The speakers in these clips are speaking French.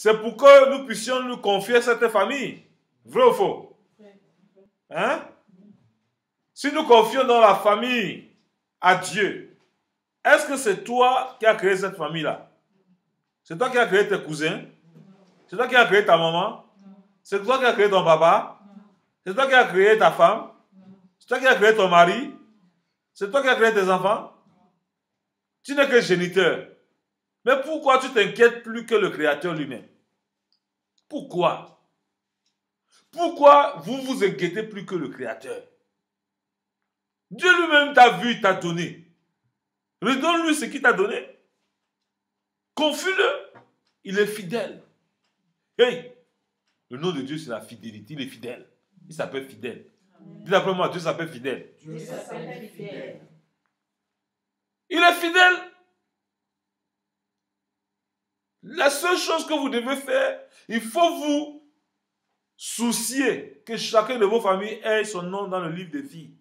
c'est pour que nous puissions nous confier cette famille. Vrai ou faux? Hein? Si nous confions dans la famille à Dieu, est-ce que c'est toi qui as créé cette famille-là? C'est toi qui as créé tes cousins? C'est toi qui as créé ta maman? C'est toi qui as créé ton papa? C'est toi qui as créé ta femme? C'est toi qui as créé ton mari? C'est toi qui as créé tes enfants? Tu n'es que géniteur. Mais pourquoi tu t'inquiètes plus que le Créateur lui-même? Pourquoi? Pourquoi vous vous inquiétez plus que le Créateur? Dieu lui-même t'a vu, il t'a donné. Redonne-lui ce qu'il t'a donné. Confie-le. Il est fidèle. Hey! Le nom de Dieu, c'est la fidélité. Il est fidèle. Il s'appelle fidèle. Dis d'après moi, Dieu s'appelle fidèle. Dieu s'appelle fidèle. Il est fidèle. La seule chose que vous devez faire, il faut vous soucier que chacun de vos familles ait son nom dans le livre des vies.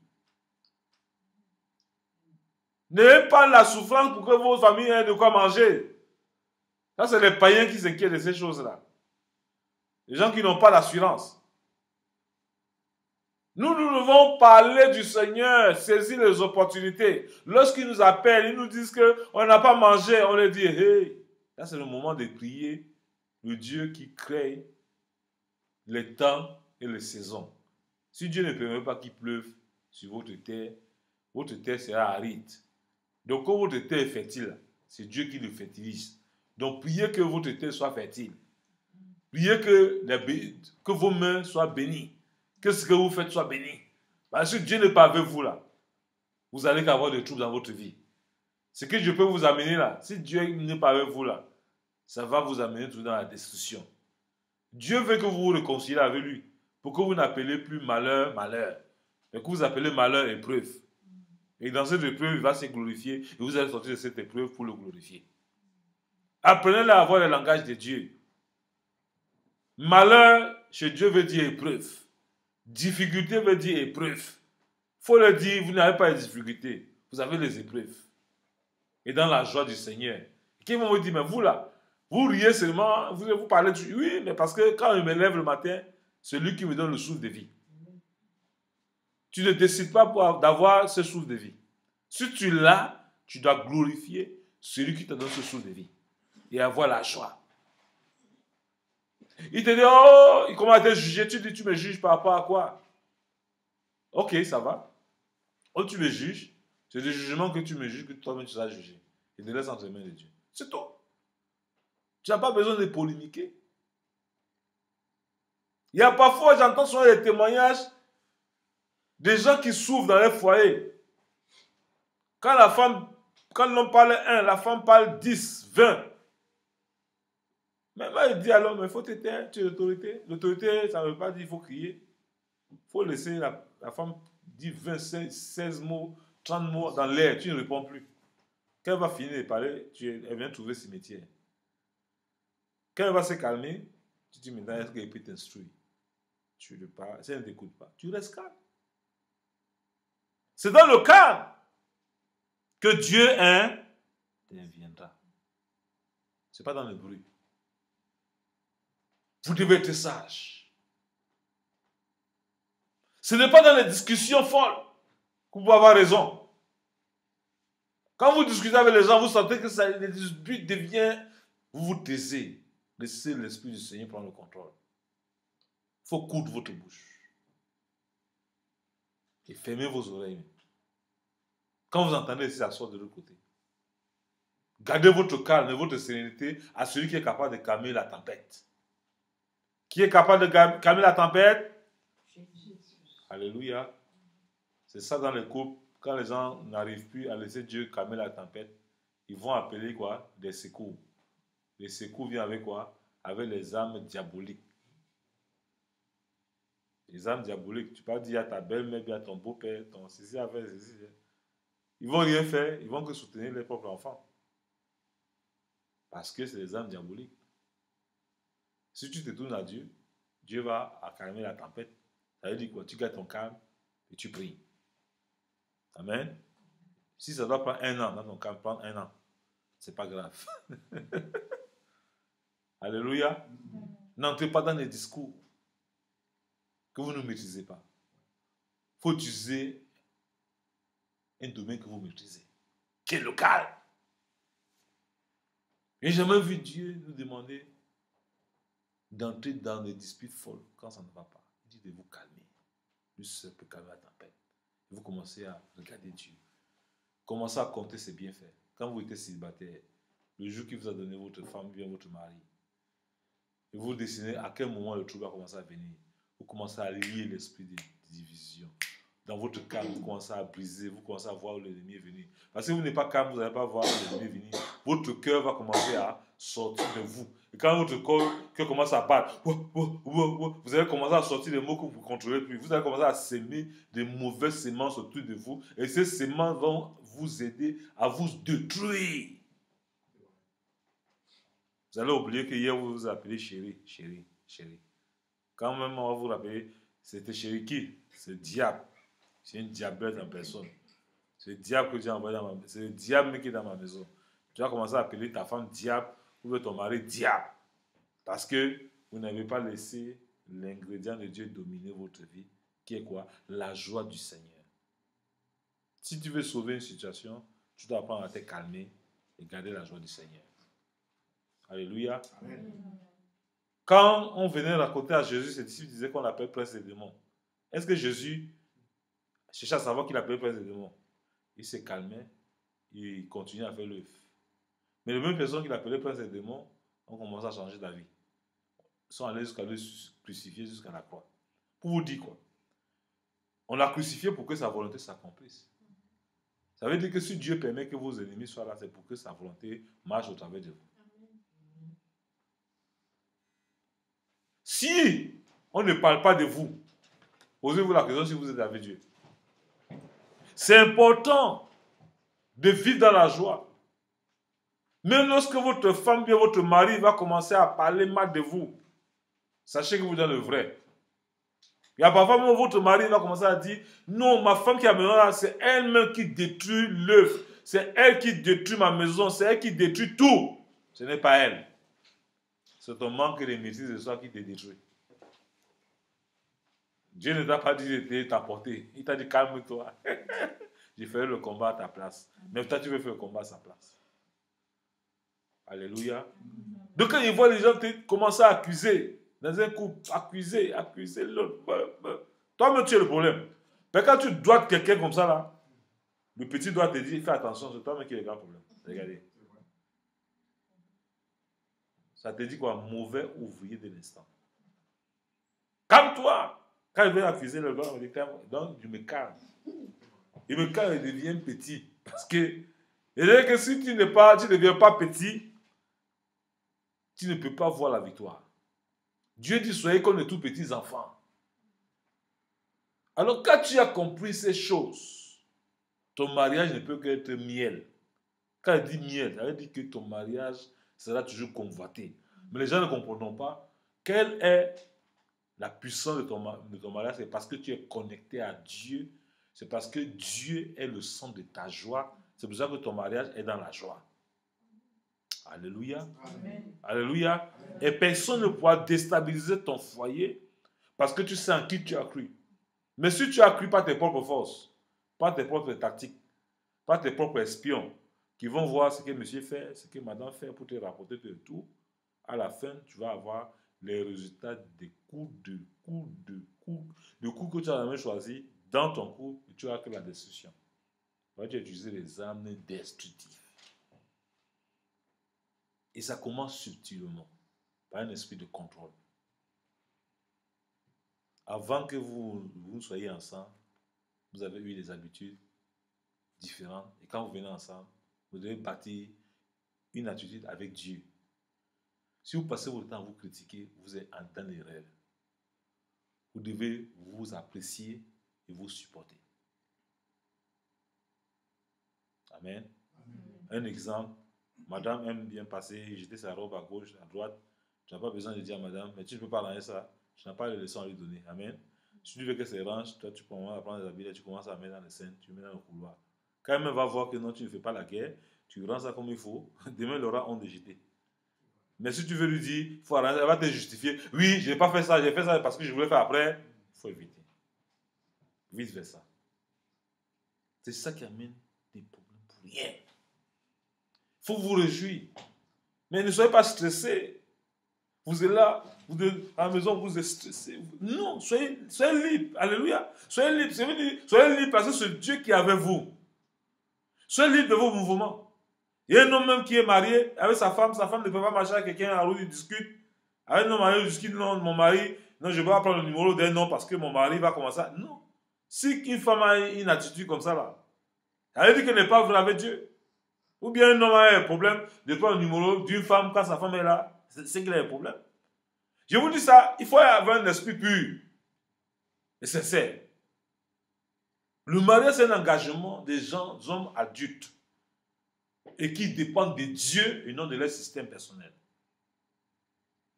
N'ayez pas la souffrance pour que vos familles aient de quoi manger. Ça, c'est les païens qui s'inquiètent de ces choses-là. Les gens qui n'ont pas l'assurance. Nous devons parler du Seigneur, saisir les opportunités. Lorsqu'ils nous appellent, ils nous disent qu'on n'a pas mangé, on leur dit, hey, là c'est le moment de prier le Dieu qui crée les temps et les saisons. Si Dieu ne permet pas qu'il pleuve sur votre terre sera aride. Donc quand votre terre est fertile, c'est Dieu qui le fertilise. Donc priez que votre terre soit fertile. Priez que vos mains soient bénies. Que ce que vous faites soit béni. Parce que Dieu n'est pas avec vous là. Vous allez avoir des troubles dans votre vie. Ce que je peux vous amener là, si Dieu n'est pas avec vous là, ça va vous amener tout dans la destruction. Dieu veut que vous vous réconciliez avec lui. Pour que vous n'appelez plus malheur, malheur. Mais que vous appelez malheur, épreuve. Et dans cette épreuve, il va se glorifier. Et vous allez sortir de cette épreuve pour le glorifier. Apprenez à avoir le langage de Dieu. Malheur, chez Dieu veut dire épreuve. Difficulté veut dire épreuve. Il faut le dire, vous n'avez pas de difficultés. Vous avez les épreuves. Et dans la joie du Seigneur. Qui vont vous dire, mais vous là, vous riez seulement, vous parlez de... Oui, mais parce que quand je me lève le matin, c'est lui qui me donne le souffle de vie. Tu ne décides pas d'avoir ce souffle de vie. Si tu l'as, tu dois glorifier celui qui te donne ce souffle de vie. Et avoir la joie. Il te dit, oh, comment te juger? Tu dis, tu me juges par rapport à quoi? Ok, ça va. Oh, tu me juges. C'est des jugements que tu me juges, que toi-même tu seras jugé. Et te laisse entre les mains de Dieu. C'est tout. Tu n'as pas besoin de polémiquer. Il y a parfois, j'entends souvent des témoignages des gens qui souffrent dans les foyers. Quand l'homme parle 1, la femme parle 10, 20. Mais moi, il dit à l'homme, il faut te taire, tu es l'autorité. L'autorité, ça ne veut pas dire qu'il faut crier. Il faut laisser la femme dire 20, 16 mots, 30 mots dans l'air, tu ne réponds plus. Quand elle va finir de parler, elle vient trouver ce métier. Quand elle va se calmer, tu dis maintenant, est-ce qu'elle peut t'instruire? Tu ne parles, si elle ne t'écoute pas, tu restes calme. C'est dans le calme que Dieu interviendra. Ce n'est pas dans le bruit. Vous devez être sage. Ce n'est pas dans les discussions folles que vous pouvez avoir raison. Quand vous discutez avec les gens, vous sentez que le dispute devient... Vous vous taisez. Laissez l'Esprit du Seigneur prendre le contrôle. Il faut coudre votre bouche. Et fermez vos oreilles. Quand vous entendez, ça sort de l'autre côté. Gardez votre calme et votre sérénité à celui qui est capable de calmer la tempête. Qui est capable de calmer la tempête? Alléluia. C'est ça dans les couples. Quand les gens n'arrivent plus à laisser Dieu calmer la tempête, ils vont appeler quoi? Des secours. Les secours viennent avec quoi? Avec les âmes diaboliques. Les âmes diaboliques, tu peux dire à ta belle-mère, à ton beau-père, ton ceci, avec ceci. Ils vont rien faire, ils vont que soutenir leurs propres enfants. Parce que c'est les âmes diaboliques. Si tu te tournes à Dieu, Dieu va calmer la tempête. Ça veut dire quoi? Tu gardes ton calme et tu pries. Amen. Si ça doit prendre 1 an, dans ton calme, prendre 1 an. C'est pas grave. Alléluia. N'entrez pas dans les discours que vous ne maîtrisez pas. Il faut utiliser un domaine que vous maîtrisez, qui est local. J'ai jamais vu Dieu nous demander d'entrer dans des disputes folles quand ça ne va pas. Il dit de vous calmer. Lui seul peut calmer la tempête. Et vous commencez à regarder Dieu. Commencez à compter ses bienfaits. Quand vous étiez célibataire, le jour qu'il vous a donné votre femme, bien votre mari, et vous dessinez à quel moment le trouble va commencer à venir. Vous commencez à lier l'esprit de division. Dans votre calme, vous commencez à briser, vous commencez à voir l'ennemi venir. Parce que vous n'êtes pas calme, vous n'allez pas voir l'ennemi venir. Votre cœur va commencer à sortir de vous. Et quand votre cœur commence à battre, vous allez commencer à sortir des mots que vous ne contrôlez plus. Vous allez commencer à s'aimer des mauvaises semences autour de vous. Et ces semences vont vous aider à vous détruire. Vous allez oublier que hier vous vous appelez chérie, chérie, chérie. Quand même on va vous rappeler, c'était chérie qui? C'est le diable. C'est une diablesse en personne. C'est le diable que Dieu a envoyé dans ma maison. C'est le diable qui est dans ma maison. Tu vas commencer à appeler ta femme diable ou ton mari diable. Parce que vous n'avez pas laissé l'ingrédient de Dieu dominer votre vie. Qui est quoi? La joie du Seigneur. Si tu veux sauver une situation, tu dois apprendre à te calmer et garder la joie du Seigneur. Alléluia. Amen. Quand on venait raconter à Jésus, ses disciples disaient qu'on appelle prince des démons. Est-ce que Jésus cherchait à savoir qu'il appelait prince des démons? Il s'est calmé, il continue à faire l'œuvre. Mais les mêmes personnes qu'il appelait prince des démons ont commencé à changer d'avis. Ils sont allés jusqu'à le crucifier jusqu'à la croix. Pour vous dire quoi? On l'a crucifié pour que sa volonté s'accomplisse. Ça veut dire que si Dieu permet que vos ennemis soient là, c'est pour que sa volonté marche au travers de vous. Si on ne parle pas de vous, posez-vous la question si vous êtes avec Dieu. C'est important de vivre dans la joie. Même lorsque votre femme ou votre mari va commencer à parler mal de vous, sachez que vous êtes dans le vrai. Il y a parfois même votre mari va commencer à dire non, ma femme qui est à la maison là, c'est elle-même qui détruit l'œuvre. C'est elle qui détruit ma maison, c'est elle qui détruit tout. Ce n'est pas elle. C'est ton manque de maîtrise de soi qui te détruit. Dieu ne t'a pas dit de t'apporter. Il t'a dit calme-toi. Je ferai le combat à ta place. Mais toi, tu veux faire le combat à sa place. Alléluia. Donc quand il voit les gens commencer à accuser, dans un couple, accuser l'autre. Toi-même, tu es le problème. Mais quand tu dois quelqu'un comme ça, là, le petit doit te dire, fais attention, c'est toi-même qui est le grand problème. Regardez. Ça te dit quoi? Mauvais ouvrier de l'instant. Calme-toi. Quand il veut accuser le gars, on dit calme. Donc, je me calme. Il me calme et devient petit. Parce que, que si tu ne deviens pas petit, tu ne peux pas voir la victoire. Dieu dit, soyez comme les tout petits enfants. Alors, quand tu as compris ces choses, ton mariage ne peut qu'être miel. Quand il dit miel, ça veut dire que ton mariage sera toujours convoité. Mais les gens ne comprendront pas quelle est la puissance de ton mariage. C'est parce que tu es connecté à Dieu. C'est parce que Dieu est le centre de ta joie. C'est pour ça que ton mariage est dans la joie. Alléluia. Amen. Alléluia. Amen. Et personne ne pourra déstabiliser ton foyer parce que tu sais en qui tu as cru. Mais si tu as cru par tes propres forces, par tes propres tactiques, par tes propres espions, qui vont voir ce que monsieur fait, ce que madame fait pour te rapporter de tout, à la fin, tu vas avoir les résultats des coups que tu as jamais choisi dans ton coup, et tu as que la destruction. Tu vas utiliser les armes destructives. Et ça commence subtilement, par un esprit de contrôle. Avant que vous soyez ensemble, vous avez eu des habitudes différentes. Et quand vous venez ensemble, vous devez bâtir une attitude avec Dieu. Si vous passez votre temps à vous critiquer, vous êtes dans l'erreur. Vous devez vous apprécier et vous supporter. Amen. Amen. Un exemple, madame aime bien passer, jeter sa robe à gauche, à droite. Tu n'as pas besoin de dire à madame, mais tu ne peux pas ranger ça. Tu n'as pas les leçons à lui donner. Amen. Si tu veux que ça range, toi tu commences à prendre les habits, tu commences à mettre dans les scènes, tu mets dans le couloir. Quand elle va voir que non, tu ne fais pas la guerre, tu ranges ça comme il faut. Demain, elle aura honte de jeter. Mais si tu veux lui dire, faut arranger, elle va te justifier. Oui, je n'ai pas fait ça, j'ai fait ça parce que je voulais faire après. Il faut éviter. Vice versa. C'est ça qui amène des problèmes pour rien. Il faut vous réjouir. Mais ne soyez pas stressés. Vous êtes là, vous êtes à la maison, vous êtes stressés. Non, soyez libres. Alléluia. Soyez libres. Soyez libres parce que c'est Dieu qui est avec vous. Soyez libres de vos mouvements. Il y a un homme même qui est marié avec sa femme ne peut pas marcher avec quelqu'un, en route, il discute. Avec un homme marié, il discute, non, mon mari, non, je ne vais pas prendre le numéro d'un nom parce que mon mari va commencer à... Non. Si une femme a une attitude comme ça, là, elle dit qu'elle n'est pas vraie avec Dieu. Ou bien un homme a un problème de prendre le numéro d'une femme quand sa femme est là, c'est qu'il a un problème. Je vous dis ça, il faut avoir un esprit pur et sincère. Le mariage, c'est un engagement des gens, des hommes adultes et qui dépendent de Dieu et non de leur système personnel.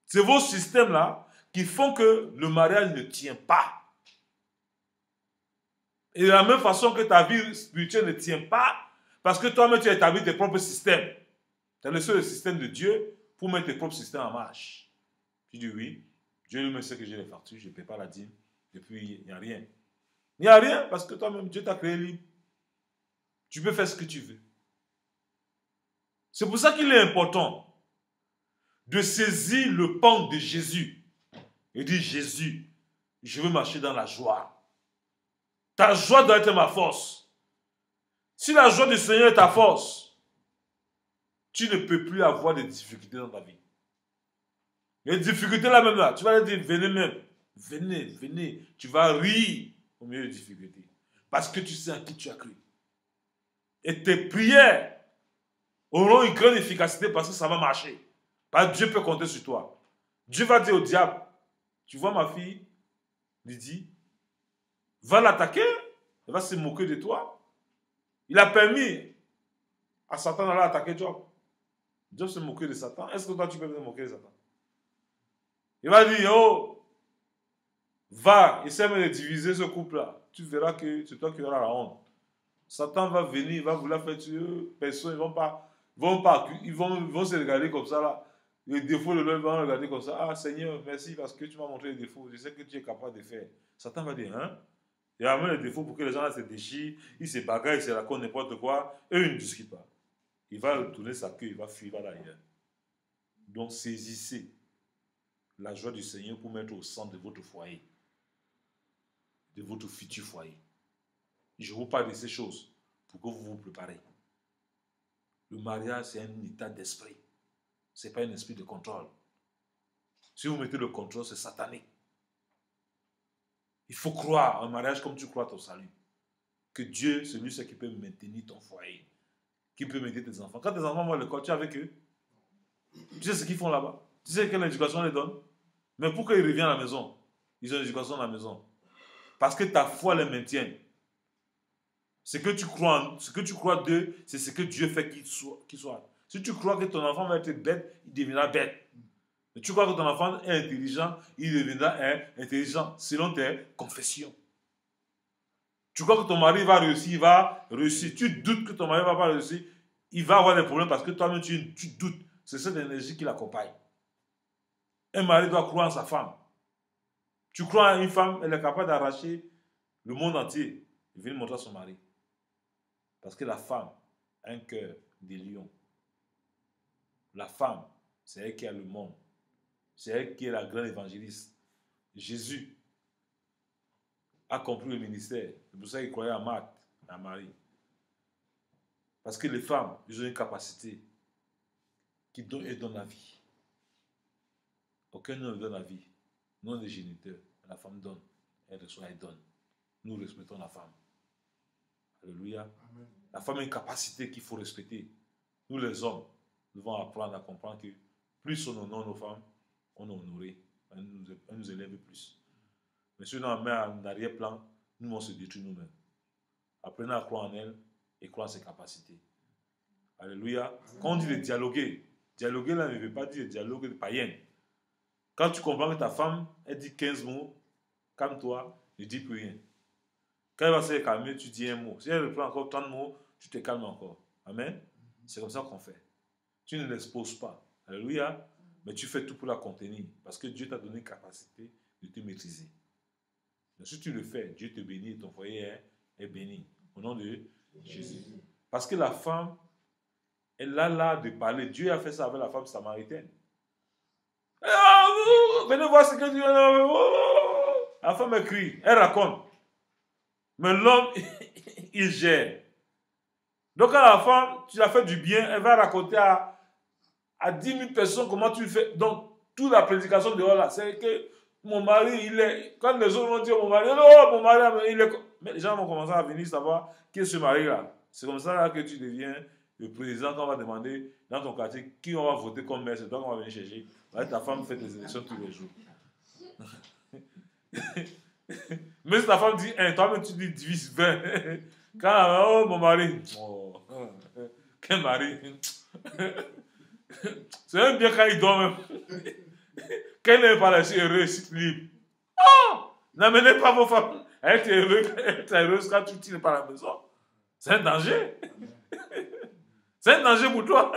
C'est vos systèmes-là qui font que le mariage ne tient pas. Et de la même façon que ta vie spirituelle ne tient pas, parce que toi-même tu as établi tes propres systèmes. Tu as laissé le système de Dieu pour mettre tes propres systèmes en marche. Tu dis oui, Dieu lui-même sait que j'ai les factures, je ne paie pas la dîme, et puis il n'y a rien. Il n'y a rien parce que toi-même Dieu t'a créé libre. Tu peux faire ce que tu veux. C'est pour ça qu'il est important de saisir le pan de Jésus et dire Jésus, je veux marcher dans la joie. Ta joie doit être ma force. Si la joie du Seigneur est ta force, tu ne peux plus avoir de difficultés dans ta vie. Les difficultés là même là, tu vas leur dire venez même, venez, venez, tu vas rire au milieu des difficultés. Parce que tu sais à qui tu as cru. Et tes prières auront une grande efficacité parce que ça va marcher. Parce que Dieu peut compter sur toi. Dieu va dire au diable, tu vois ma fille, Lydie, va l'attaquer, elle va se moquer de toi. Il a permis à Satan d'aller attaquer Job. Job se moquait de Satan. Est-ce que toi tu peux te moquer de Satan? Il va dire, oh, va, essaie de diviser ce couple-là. Tu verras que c'est toi qui auras la honte. Satan va venir, il va vouloir faire tuer personne, ils vont se regarder comme ça là. Les défauts de l'homme vont regarder comme ça. Ah Seigneur, merci parce que tu m'as montré les défauts. Je sais que tu es capable de faire. Satan va dire, hein? Il ramène les défauts pour que les gens là se déchirent, ils se bagarrent, ils se racontent n'importe quoi. Eux, ils ne discutent pas. Il va retourner sa queue, il va fuir d'ailleurs. Donc saisissez la joie du Seigneur pour mettre au centre de votre foyer, de votre futur foyer. Je vous parle de ces choses pour que vous vous préparez. Le mariage, c'est un état d'esprit. Ce n'est pas un esprit de contrôle. Si vous mettez le contrôle, c'est satanique. Il faut croire en mariage comme tu crois ton salut. Que Dieu, c'est lui qui peut maintenir ton foyer. Qui peut maintenir tes enfants. Quand tes enfants vont à l'école, tu es avec eux. Tu sais ce qu'ils font là-bas. Tu sais quelle éducation on les donne. Mais pourquoi ils reviennent à la maison? Ils ont l'éducation à la maison. Parce que ta foi les maintient. Ce que tu crois d'eux, c'est ce que Dieu fait qu'il soit. Si tu crois que ton enfant va être bête, il deviendra bête. Mais tu crois que ton enfant est intelligent, il deviendra intelligent selon tes confessions. Tu crois que ton mari va réussir, il va réussir. Tu doutes que ton mari ne va pas réussir, il va avoir des problèmes parce que toi-même tu doutes. C'est cette énergie qui l'accompagne. Un mari doit croire en sa femme. Tu crois en une femme, elle est capable d'arracher le monde entier et venir montrer à son mari. Parce que la femme a un cœur de lion. La femme, c'est elle qui a le monde. C'est elle qui est la grande évangéliste. Jésus a compris le ministère. C'est pour ça qu'il croyait à Marthe, à Marie. Parce que les femmes, elles ont une capacité qui donne la vie. Aucun homme ne donne la vie. Non les géniteurs. La femme donne. Elle reçoit, elle donne. Nous respectons la femme. Alléluia. Amen. La femme a une capacité qu'il faut respecter. Nous les hommes, nous devons apprendre à comprendre que plus on honore nos femmes, on est honoré. Elle nous élève plus. Mais si on met en arrière-plan, nous on se détruit nous-mêmes. Apprenez à croire en elle et croire en ses capacités. Alléluia. Amen. Quand on dit de dialoguer, dialoguer là ne veut pas dire dialogue de païen. Quand tu comprends que ta femme, elle dit 15 mots, calme-toi, ne dis plus rien. Quand elle va se calmer, tu dis un mot. Si elle reprend encore 30 mots, tu te calmes encore. Amen. C'est comme ça qu'on fait. Tu ne l'exposes pas. Alléluia. Mais tu fais tout pour la contenir. Parce que Dieu t'a donné une capacité de te maîtriser. Mais si tu le fais, Dieu te bénit et ton foyer est béni. Au nom de Jésus. Parce que la femme, elle a l'art de parler. Dieu a fait ça avec la femme samaritaine. Venez voir ce que Dieu a. La femme crie, elle raconte. Mais l'homme, il gère. Donc quand la femme, tu l'as fait du bien, elle va raconter à 10 000 personnes comment tu le fais. Donc toute la prédication de là, c'est que mon mari, il est... Quand les autres vont dire mon mari, oh, mon mari, il est... Mais les gens vont commencer à venir savoir qui est ce mari-là. C'est comme ça là, que tu deviens le président, quand on va demander dans ton quartier qui on va voter comme maire, c'est toi qu'on va venir chercher. Ta femme fait des élections tous les jours. Mais si ta femme dit 1, toi-même tu dis 10, 20. Quand, oh mon mari, oh, quel mari. C'est même bien quand il dort même. Quand il n'est pas là, c'est heureux, c'est libre. Oh, n'amenez pas vos femmes. Elle est heureuse quand tu n'es pas à la maison. C'est un danger. C'est un danger pour toi.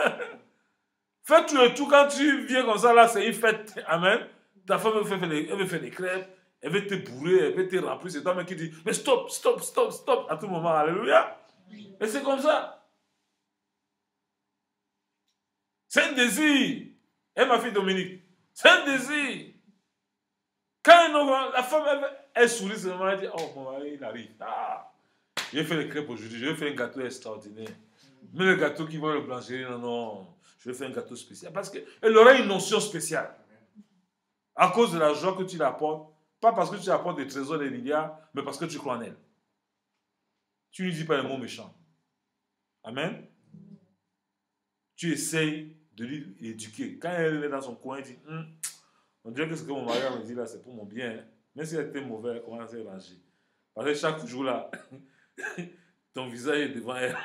Fais tout et tout quand tu viens comme ça, là, c'est une fête. Amen. Ta femme elle veut faire des crêpes, elle veut te bourrer, elle veut te remplir. C'est toi-même qui dis, mais stop, stop, stop, stop, à tout moment. Alléluia. Et c'est comme ça. C'est un désir. Et ma fille Dominique, c'est un désir. Quand la femme, elle sourit seulement, elle dit, oh, mon mari, il arrive. Ah, je vais faire les crêpes aujourd'hui, je vais faire un gâteau extraordinaire. Mais le gâteau qui va le blanchir, non, non. Je vais faire un gâteau spécial. Parce qu'elle aurait une notion spéciale. À cause de la joie que tu lui apportes. Pas parce que tu lui apportes des trésors, des milliards, mais parce que tu crois en elle. Tu ne lui dis pas les mots méchants. Amen. Tu essayes de lui éduquer. Quand elle est dans son coin, elle dit, on dirait que ce que mon mari me dit là, c'est pour mon bien. Hein. Même si elle était mauvaise, elle commence à se ranger. Parce que chaque jour là, ton visage est devant elle.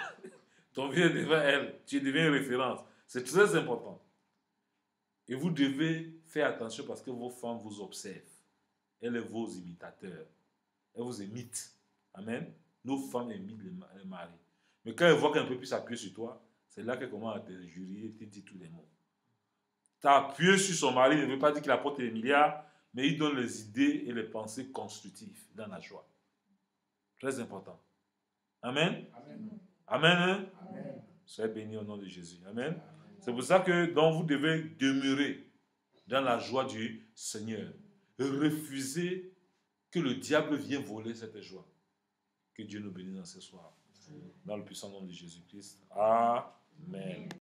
Ton visage est devant elle. Tu deviens une référence. C'est très important. Et vous devez faire attention parce que vos femmes vous observent. Elles sont vos imitateurs. Elles vous imitent. Amen. Nos femmes imitent les maris. Mais quand elles voient qu'elle ne peut plus s'appuyer sur toi, c'est là qu'elle commence à te jurer et te dire tous les mots. T'appuyer sur son mari ne veut pas dire qu'il apporte des milliards, mais il donne les idées et les pensées constructives dans la joie. Très important. Amen. Amen. Amen. Hein? Amen. Soyez bénis au nom de Jésus. Amen. Amen. C'est pour ça que donc, vous devez demeurer dans la joie du Seigneur. Refusez que le diable vienne voler cette joie. Que Dieu nous bénisse dans ce soir. Dans le puissant nom de Jésus-Christ. Amen.